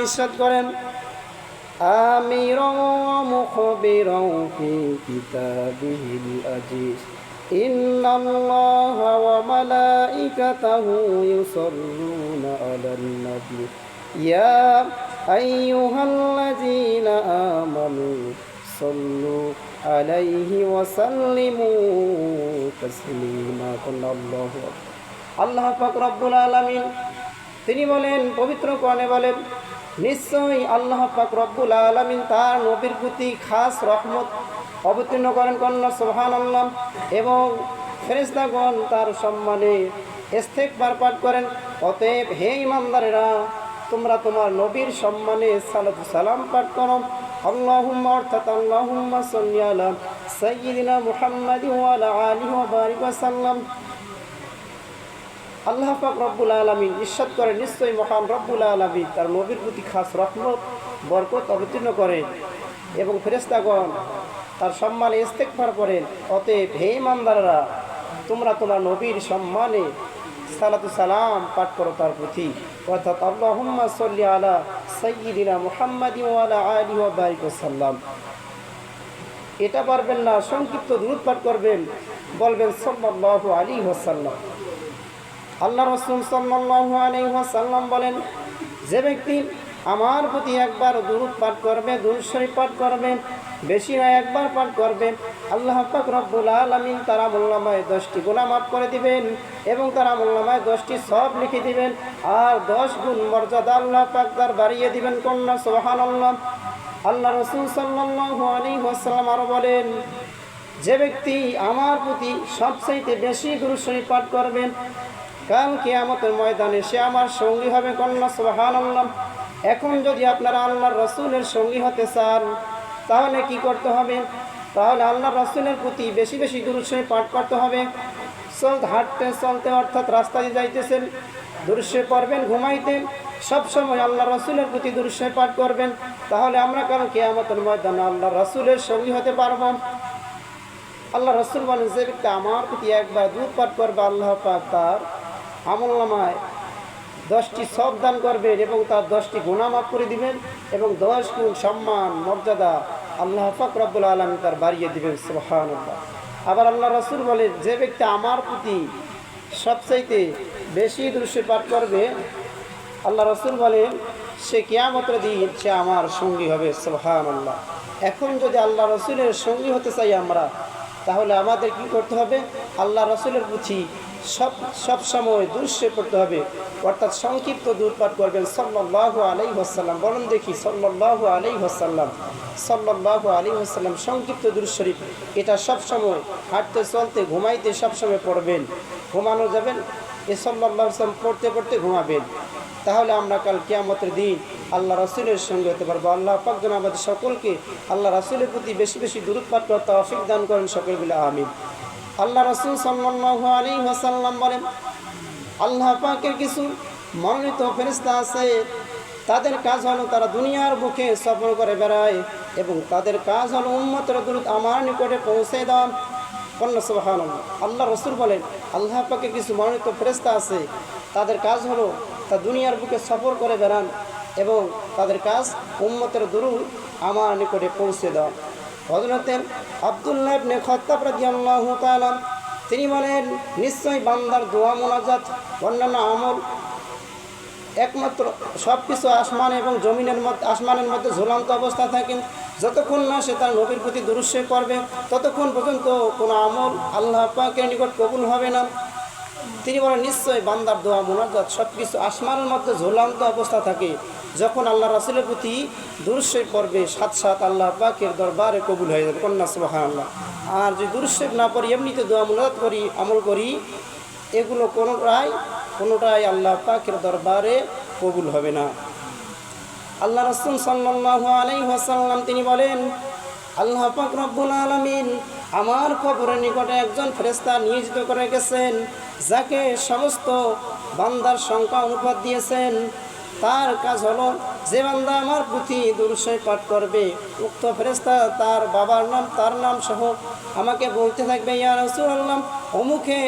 ইরশাদ করেন আমিরাও ওয়া মুখবিরাও ফি কিতাবিহিল আজিজ ইন্নাল্লাহা ওয়া মালাইকাতাহু ইউসাল্লুনা আলান নবী ইয়া আইয়ুহাল্লাযীনা আমানু সাল্লু আলাইহি ওয়া সাল্লিমু তাসলিমা। আল্লাহ পাক রব্বুল আলামিন তিনি বলেন, পবিত্র কোরআনে বলেন, নিশ্চয়ই আল্লাহ পাক রব্বুল আলামিন তার নবীর প্রতি খাস রহমত অবতীর্ণ করেন, কন্যা সুবহানাল্লাহ, এবং ফেরেশতাগণ তার সম্মানে ইস্তিগফার পাঠ করেন। অতএব হে ঈমানদারেরা, তোমরা তোমার নবীর সম্মানে সালাত সালাম পাঠ করো। আল্লাহুম্মা অর্থাৎ আল্লাহুম্মা সাল্লি আলা সাইয়্যিদিনা মুহাম্মাদি ওয়া আলা আলিহি ওয়া বারিক ওয়া সাল্লাম। আল্লাহ পাক রব্বুল আলামিন ইরশাদ করেন, নিশ্চয়ই মহান রব্বুল আলামিন তার নবীর প্রতি খাস রহমত বরকত অবতীর্ণ করেন এবং ফেরেশতাগণ তার সম্মানে ইস্তিগফার করেন। অতএব হে ঈমানদাররা, তোমরা তোমার নবীর সম্মানে সালাতু সালাম পাঠ করো তার প্রতি, অর্থাৎ আল্লাহুম্মা সাল্লি আলা সাইয়্যিদিনা মুহাম্মাদি ওয়া আলা আলিহি ওয়া বারিক ওয়া সাল্লাম। এটা পারবেন না, সংক্ষিপ্ত দুরূদ পাঠ করবেন, বলবেন সাল্লাল্লাহু আলাইহি ওয়াসাল্লাম। আল্লাহ রাসূল সাল্লাল্লাহু আলাইহি ওয়াসাল্লাম বলেন, যে ব্যক্তি আমার প্রতি একবার দুরূদ পাঠ করবে, দুরূদ শরীফ পাঠ করবে, বেশি না একবার পাঠ করবে, আল্লাহ পাক রব্বুল আলামিন তার আমলনামায় 10টি গুনাহ মাফ করে দিবেন এবং তার আমলনামায় 10টি সওয়াব লিখে দিবেন, আর 10 গুণ মর্যাদা আল্লাহ পাক তার বাড়িয়ে দিবেন, কন্যা সুবহানাল্লাহ। আল্লাহ রাসূল সাল্লাল্লাহু আলাইহি ওয়াসাল্লাম আরো বলেন, যে ব্যক্তি আমার প্রতি সবচেয়ে বেশি দুরূদ শরীফ পাঠ করবেন, কাল কিয়ামতের ময়দানে সে আমার সঙ্গী হবে, কন্যা সুবহানাল্লাহ। এখন যদি আপনারা আল্লাহর রাসূলের সঙ্গী হতে চান, তাহলে কি করতে হবে? তাহলে আল্লাহর রাসূলের প্রতি বেশি বেশি দুরূদ শরীফ পাঠ করতে হবে। হাঁটতে চলতে অর্থাৎ রাস্তা দিয়ে যাইতেছেন দুরূদ শরীফ পড়বেন, ঘুমাইতে সবসময় আল্লাহর রাসূলের প্রতি দুরূদ শরীফ পাঠ করবেন, তাহলে আমরা কাল কিয়ামতের ময়দানে আল্লাহর রাসূলের সঙ্গী হতে পারব। আল্লাহ রাসূল বলেন, যে ব্যক্তি আমার প্রতি একবার দুরূদ পাঠ করবে, আল্লাহ পাক তার আমলনামায় 10টি সওয়াব দান করবেন এবং তার 10টি গুনাহ মাফ করে দিবেন এবং 10 গুণ সম্মান মর্যাদা আল্লাহ পাক রব্বুল আলামিন তার বাড়িয়ে দিবেন, সুবহানাল্লাহ। আবার আল্লাহ রাসূল বলেন, যে ব্যক্তি আমার প্রতি সবচাইতে বেশি দুরূদ শরীফ পাঠ করবে, আল্লাহ রাসূল বলেন, সে কিয়ামতের দিন সে আমার সঙ্গী হবে, সুবহানাল্লাহ। এখন যদি আল্লাহ রাসূলের সঙ্গী হতে চাই আমরা, তাহলে আমাদের কি করতে হবে? আল্লাহ রাসূলের প্রতি সব সময় দুরূদ শরীফ পড়তে হবে, অর্থাৎ সংক্ষিপ্ত দুরূদ পাঠ করবেন, সাল্লাল্লাহু আলাইহি ওয়াসাল্লাম। বলুন দেখি, সাল্লাল্লাহু আলাইহি ওয়াসাল্লাম, সাল্লাল্লাহু আলাইহি ওয়াসাল্লাম। সংক্ষিপ্ত দুরূদ শরীফ এটা সব সময় হাঁটতে চলতে ঘুমাইতে সব সময় পড়বেন। ঘুমানো যাবেন, এ সাল্লাল্লাহু আলাইহি ওয়াসাল্লাম পড়তে পড়তে ঘুমাবেন, তাহলে আমরা কাল কিয়ামতের দিন আল্লাহ রাসূলের সঙ্গে হতে পারবো। আল্লাহ পাক যেন আমাদের সকলকে আল্লাহ রাসূলের প্রতি বেশি বেশি দুরূদ পাঠ করার তৌফিক দান করেন, সকলে বলে আমিন। আল্লাহ রাসূল সাল্লাল্লাহু আলাইহি ওয়াসাল্লাম বলেন, আল্লাহ পাকের কিছু মনোনীত ফেরেশতা আছে, তাদের কাজ হলো তারা দুনিয়ার বুকে সফর করে বেড়ায় এবং তাদের কাজ হলো উম্মতের দুরূদ আমার নিকটে পৌঁছে দেওয়া, কন্যা সুবহানাল্লাহ। আল্লাহ রাসূল বলেন, আল্লাহ পাকের কিছু মনোনীত ফেরেশতা আছে, তাদের কাজ হলো তা দুনিয়ার বুকে সফর করে বেড়ান এবং তাদের কাজ উম্মতের দুরূদ আমার নিকটে পৌঁছে দেওয়া। হযরতে আব্দুল্লাহ ইবনে খাত্তাব রাদিয়াল্লাহু তাআলা তিনি বলেন, নিশ্চয়ই বান্দার দোয়া মুনাজাত অন্যান্য আমল একমাত্র সব কিছু আসমান এবং জমিনের মধ্যে আসমানের মধ্যে ঝুলন্ত অবস্থা থাকেন, যতক্ষণ না সে তার নবীর প্রতি দুরূদ শরীফ পড়বে ততক্ষণ পর্যন্ত কোনো আমল আল্লাহ পাকের নিকট কবুল হবে না। তিনি বলেন, নিশ্চয়ই বান্দার দোয়া মুনাজাত সব কিছু আসমানের মধ্যে ঝুলন্ত অবস্থা থাকে, যখন আল্লাহ রাসূলের প্রতি দুরূদ শরীফ পড়বে সাথে সাথে আল্লাহ পাকের দরবারে কবুল হয়ে যাবে, কন্যা সুবহানাল্লাহ। আর যদি দুরূদ শরীফ না পড়ি, এমনিতে দোয়া মুনাজাত করি, আমল করি, এগুলো কোনোটাই আল্লাহ পাকের দরবারে কবুল হবে না। আল্লাহ রাসূল সাল্লাল্লাহু আলাইহি ওয়াসাল্লাম তিনি বলেন, আল্লাহ পাক রব্বুল আলামিন আমার কবরের নিকটে একজন ফেরেশতা নিয়োজিত করে গেছেন, যাকে সমস্ত বান্দার সংখ্যা অনুপাত দিয়েছেন। তার কাজ হলো, যে বান্দা আমার প্রতি দুরূদ শরীফ পাঠ করবে, উক্ত ফেরেশতা তার বাবার নাম তার নাম সহ আমাকে বলতে থাকবে, ইয়া রাসূলুল্লাহ, অমুকে